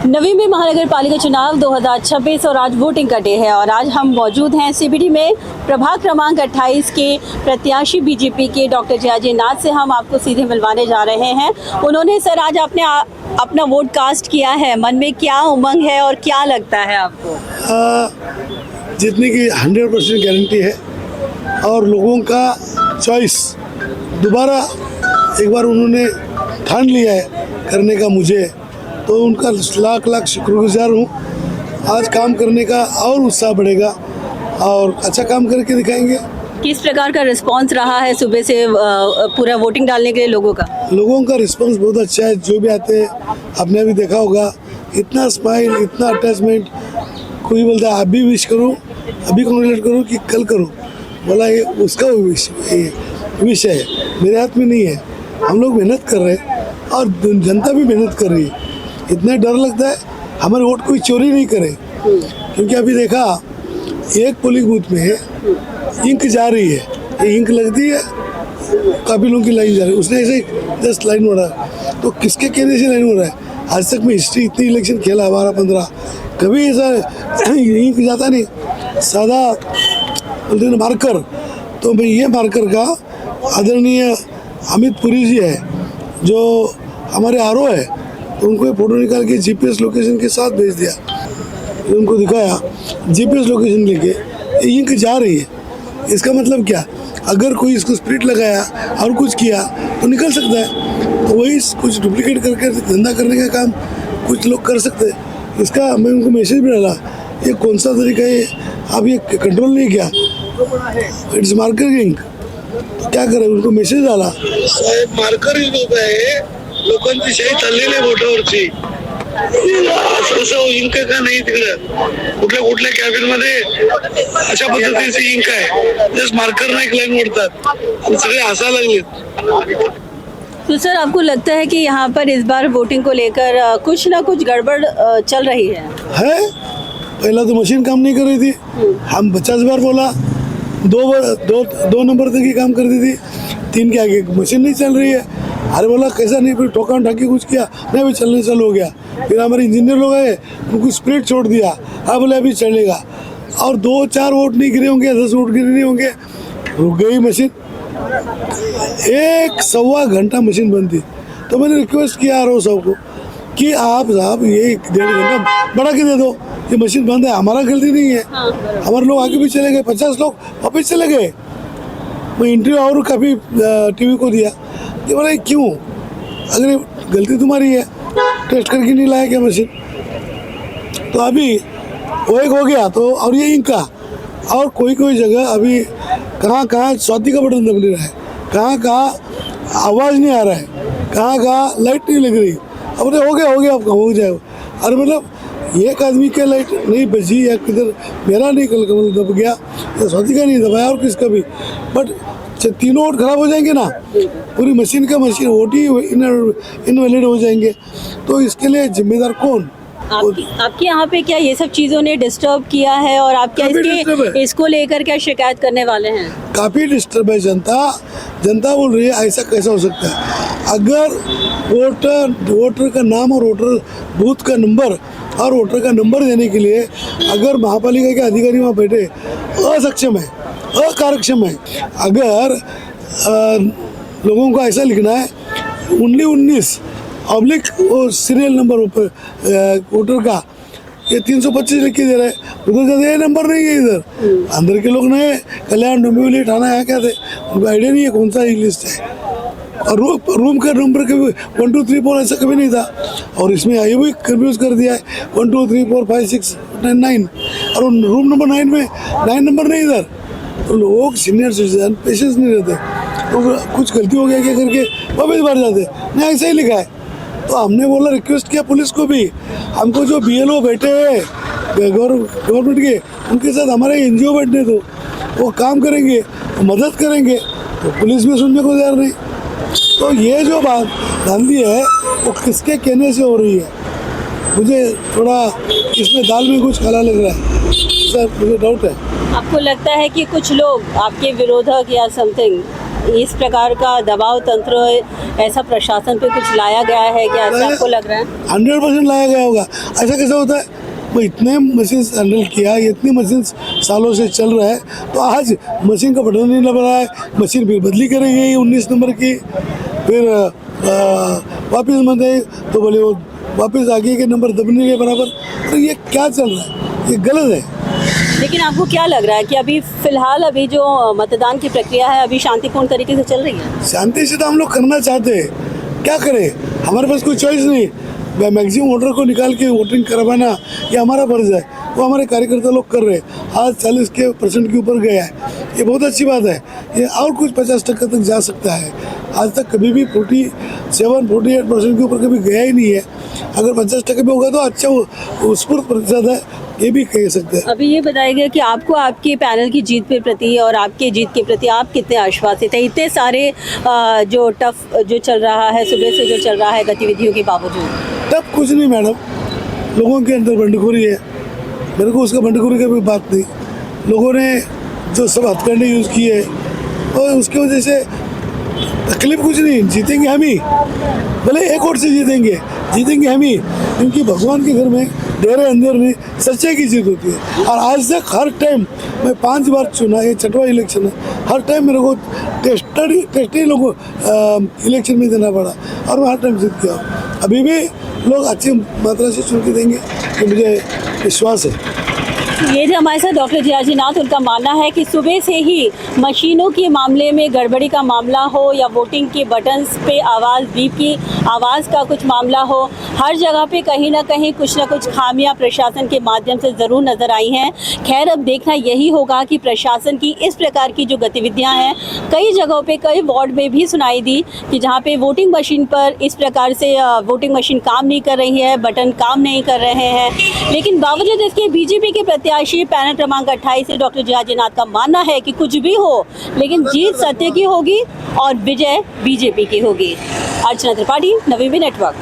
नवी में महानगर पालिका चुनाव 2026 और आज वोटिंग का डे है और आज हम मौजूद हैं सीबीडी में प्रभाग क्रमांक 28 के प्रत्याशी बीजेपी के डॉक्टर जयाजी नाथ से हम आपको सीधे मिलवाने जा रहे हैं। उन्होंने सर आज आपने अपना वोट कास्ट किया है, मन में क्या उमंग है और क्या लगता है आपको? जीतने की 100% गारंटी है और लोगों का चॉइस दोबारा एक बार उन्होंने ठान लिया है करने का मुझे, तो उनका लाख लाख शुक्रगुजार हूँ। आज काम करने का और उत्साह बढ़ेगा और अच्छा काम करके दिखाएंगे। किस प्रकार का रिस्पांस रहा है सुबह से पूरा वोटिंग डालने के लिए लोगों का? लोगों का रिस्पांस बहुत अच्छा है। जो भी आते हैं आपने अभी देखा होगा, इतना स्माइल, इतना अटैचमेंट। कोई बोलता है अभी विश करो, अभी कॉन्ग्रेचुलेट करो कि कल करो, बोला ये उसका विश है, मेरे हाथ में नहीं है। हम लोग मेहनत कर रहे हैं और जनता भी मेहनत कर रही है। इतना डर लगता है हमारे वोट कोई चोरी नहीं करे, क्योंकि अभी देखा एक पोलिंग बूथ में इंक जा रही है, ये इंक लगती है, काफ़ी लोगों की लाइन जा रही है, उसने ऐसे 10 लाइन बढ़ा, तो किसके कहने से लाइन हो रहा है? आज तक में हिस्ट्री इतनी इलेक्शन खेला 12-15, कभी ऐसा इंक जाता नहीं, सादा बोलते हैं मार्कर। तो मैं ये मार्कर का आदरणीय अमित पुरी जी है जो हमारे आरओ है, तो उनको फोटो निकाल के जीपीएस लोकेशन के साथ भेज दिया। तो उनको दिखाया जीपीएस लोकेशन लेके इंक जा रही है। इसका मतलब क्या, अगर कोई इसको स्प्रिट लगाया और कुछ किया तो निकल सकता है। तो वही कुछ डुप्लीकेट करके धंधा करने का काम कुछ लोग कर सकते हैं। इसका मैं उनको मैसेज भी डाला, ये कौन सा तरीका है, आप ये कंट्रोल नहीं किया, इट्स मार्कर इंक। तो क्या करें, उनको मैसेज डाला, साहेब मार्कर इंक आहे, लोकांची शाही चाललेली आहे बोटावरची, असं इंक का नाही तिकडं, कुठल्या कुठल्या कॅबिन मध्ये अशा पद्धतीची इंक आहे, जस्ट मार्कर नाही लाईन ओढतात, सगळे हसायला लागलेत। तो सर आपको लगता है कि यहाँ पर इस बार वोटिंग को लेकर कुछ ना कुछ गड़बड़ चल रही है? पहला तो मशीन काम नहीं कर रही थी, हम 50 बार बोला, दो नंबर तक ही काम करती थी, 3 के आगे मशीन नहीं चल रही है। अरे बोला कैसा नहीं, फिर ठोका ठाकी कुछ किया, नहीं भी चलने चालू हो गया। फिर हमारे इंजीनियर लोग आए, उनको स्प्रिट छोड़ दिया, हाँ बोले अभी चलेगा, और 2-4 वोट नहीं गिरे होंगे, 10 वोट गिरे नहीं होंगे, रुक गई मशीन। 1-1.25 घंटा मशीन बंद थी। तो मैंने रिक्वेस्ट किया आरओ साहब को कि आप साहब ये 1.5 घंटा बढ़ा के दे दो, ये मशीन बंद है, हमारा गलती नहीं है, हमारे लोग आगे भी चले गए, 50 लोग वापस चले गए। मैं इंटरव्यू और काफ़ी टीवी को दिया कि बोला क्यों, अगर गलती तुम्हारी है, टेस्ट करके नहीं लाया क्या मशीन? तो अभी वो एक हो गया, तो और ये इनका, और कोई जगह अभी कहाँ स्वाति का बटन दब नहीं रहा है, कहाँ आवाज़ नहीं आ रहा है, कहाँ लाइट नहीं लग रही। अब हो गया आपका हो जाएगा। अरे मतलब एक आदमी के लाइट नहीं बची या किधर मेरा नहीं कल दब गया या स्वाति का नहीं दबाया और किसका भी, बट 3 वोट खराब हो जाएंगे ना, पूरी मशीन वोट ही इनवैलिड हो जाएंगे। तो इसके लिए जिम्मेदार कौन? आपके यहाँ पे क्या ये सब चीज़ों ने डिस्टर्ब किया है और आप क्या इसको लेकर क्या शिकायत करने वाले हैं? काफ़ी डिस्टर्ब है। जनता बोल रही है ऐसा कैसा हो सकता है? अगर वोटर का नाम और वोटर बूथ का नंबर और वोटर का नंबर देने के लिए अगर महापालिका के अधिकारी वहाँ बैठे असक्षम है, अकार्यक्षम है, अगर लोगों को ऐसा लिखना है 19 ऑब्लिक और सीरियल नंबर ऊपर वोटर का, ये 325 लिख के दे रहे हैं, उधर ये नंबर नहीं है। इधर अंदर के लोग नहीं, कल्याण डोंबिवली थाना है क्या थे, उनको आइडिया नहीं है कौन सा लिस्ट है, और रूम का नंबर कभी 1 2 3 4 ऐसा कभी नहीं था, और इसमें ये भी कंफ्यूज कर दिया है 1 2 3 4 5 6 9, और रूम नंबर 9 में 9 नंबर नहीं इधर। तो लोग सीनियर सिटीजन पेशेंस नहीं रहते, तो कुछ गलती हो गया क्या करके वापस बाहर जाते, नहीं ऐसा ही लिखा है। तो हमने बोला, रिक्वेस्ट किया पुलिस को भी, हमको जो BLO बैठे हैं गवर्नमेंट के, उनके साथ हमारे NGO बैठने दो, वो काम करेंगे, मदद करेंगे, तो पुलिस भी सुनने को तैयार नहीं। तो ये जो बात धांधली है वो किसके कहने से हो रही है? मुझे थोड़ा इसमें दाल में कुछ काला लग रहा है सर, मुझे डाउट है। आपको लगता है कि कुछ लोग आपके विरोधक या समथिंग इस प्रकार का दबाव तंत्र ऐसा प्रशासन पे कुछ लाया गया है क्या, ऐसा आपको लग रहा है? 100% लाया गया होगा। ऐसा कैसे होता है? वो इतने मशीन हैंडल किया, इतनी मशीन सालों से चल रहा है, तो आज मशीन का बटन नहीं लग रहा है, मशीन फिर बदली करेगी 19 नंबर की, फिर वापस मंगाई तो बोले वो वापस आगे के नंबर दबने के बराबर। तो ये क्या चल रहा है? ये गलत है। लेकिन आपको क्या लग रहा है कि अभी फिलहाल अभी जो मतदान की प्रक्रिया है अभी शांतिपूर्ण तरीके से चल रही है? शांति से तो हम लोग करना चाहते हैं, क्या करें, हमारे पास कोई चॉइस नहीं। मैक्सिमम वोटर को निकाल के वोटिंग करवाना ये हमारा फर्ज है, वो हमारे कार्यकर्ता लोग कर रहे हैं। आज 40% के ऊपर गया है, ये बहुत अच्छी बात है। ये और कुछ 50% तक जा सकता है। आज तक कभी भी 47-48% के ऊपर कभी गया ही नहीं है। अगर 50% भी होगा तो अच्छा स्फूर्त प्रतिशत है, ये भी कह सकते हैं। अभी ये बताइएगा कि आपको आपके पैनल की जीत के प्रति और आपके जीत के प्रति आप कितने आश्वासित हैं इतने सारे जो टफ जो चल रहा है, सुबह से जो चल रहा है गतिविधियों के बावजूद? तब कुछ नहीं मैडम, लोगों के अंदर बंडखोरी है, मेरे को उसका बंडखोरी का कोई बात नहीं। लोगों ने जो सब हथकंडे यूज़ किए और उसकी वजह से तकलीफ कुछ नहीं, जीतेंगे हम ही, भले एक वोट से जीतेंगे हम ही, क्योंकि भगवान के घर में डेरे अंदर नहीं, सच्चाई की जीत होती है। और आज तक हर टाइम मैं 5 बार चुना, ये 6वां इलेक्शन है, हर टाइम मेरे को टेस्ट ही लोगों इलेक्शन में देना पड़ा और मैं हर टाइम जीत गया। अभी भी लोग अच्छी मात्रा से चुन के देंगे, ये मुझे विश्वास है। ये जो हमारे साथ डॉक्टर जियाजी नाथ, उनका मानना है कि सुबह से ही मशीनों के मामले में गड़बड़ी का मामला हो या वोटिंग के बटन्स पे आवाज़ बीप की आवाज़ का कुछ मामला हो, हर जगह पे कहीं ना कहीं कुछ ना कुछ खामियां प्रशासन के माध्यम से ज़रूर नज़र आई हैं। खैर अब देखना यही होगा कि प्रशासन की इस प्रकार की जो गतिविधियां हैं कई जगहों पे कई वार्ड में भी सुनाई दी कि जहाँ पे वोटिंग मशीन पर इस प्रकार से वोटिंग मशीन काम नहीं कर रही है, बटन काम नहीं कर रहे हैं। लेकिन बावजूद इसके बीजेपी के प्रत्याशी पैनल क्रमांक 28 से डॉक्टर जियाजी नाथ का मानना है कि कुछ भी हो लेकिन जीत सत्य की होगी और विजय बीजेपी की होगी। अर्चना त्रिपाठी, नवीबी नेटवर्क।